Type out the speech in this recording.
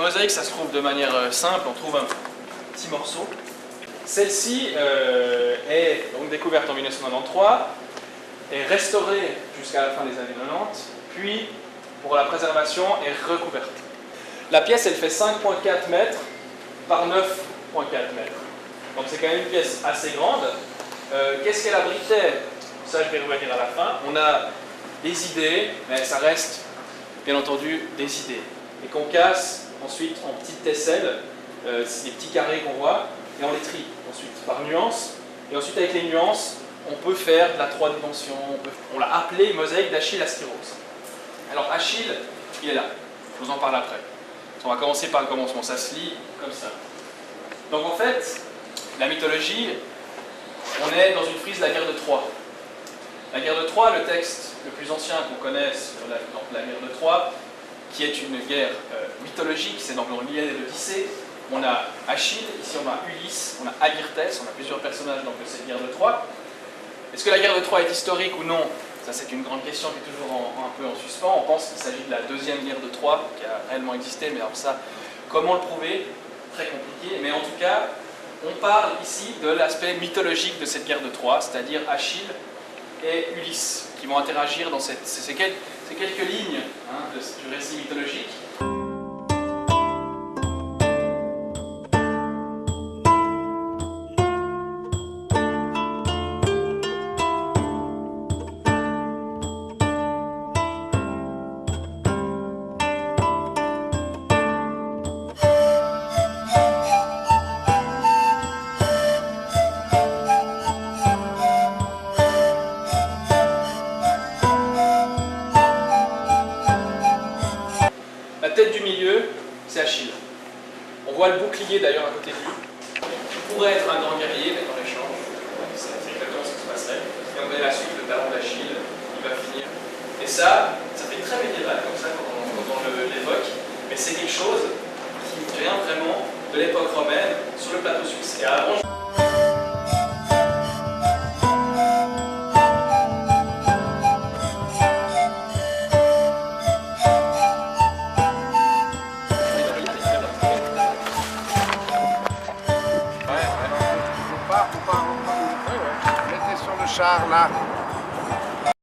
mosaïque, ça se trouve de manière simple, on trouve un petit morceau. Celle-ci est donc découverte en 1993, est restaurée jusqu'à la fin des années 90, puis pour la préservation est recouverte. La pièce, elle fait 5,4 mètres par 9,4 mètres. Donc c'est quand même une pièce assez grande. Qu'est-ce qu'elle abritait? Ça, je vais revenir à la fin. On a des idées, mais ça reste, bien entendu, des idées. Et qu'on casse ensuite en petites tesselles, c'est des petits carrés qu'on voit, et on les trie ensuite par nuances. Et ensuite, avec les nuances, on peut faire de la 3 dimensions. On l'a appelé mosaïque d'Achille à Styros. Alors Achille, il est là. Je vous en parle après. On va commencer par le commencement. Ça se lit comme ça. Donc en fait, la mythologie, on est dans une frise de la guerre de Troie. La guerre de Troie, le texte le plus ancien qu'on connaisse sur la guerre de Troie, qui est une guerre mythologique, c'est dans l'Iliade et l'Odyssée. On a Achille, ici on a Ulysse, on a Agyartès, on a plusieurs personnages donc, de cette guerre de Troie. Est-ce que la guerre de Troie est historique ou non? Ça c'est une grande question qui est toujours un peu en suspens. On pense qu'il s'agit de la deuxième guerre de Troie, qui a réellement existé, mais alors ça, comment le prouver? Très compliqué, mais en tout cas, on parle ici de l'aspect mythologique de cette guerre de Troie, c'est-à-dire Achille et Ulysse, qui vont interagir dans ces quelques lignes du récit mythologique. La tête du milieu, c'est Achille. On voit le bouclier d'ailleurs à côté de lui. Il pourrait être un grand guerrier, mais dans l'échange, c'est exactement ce qui se passerait. Et on met la suite, le talon d'Achille, il va finir. Et ça fait très médiéval comme ça quand on l'évoque, mais c'est quelque chose qui vient vraiment de l'époque romaine sur le plateau suisse. Et avant, Mettez sur le char là.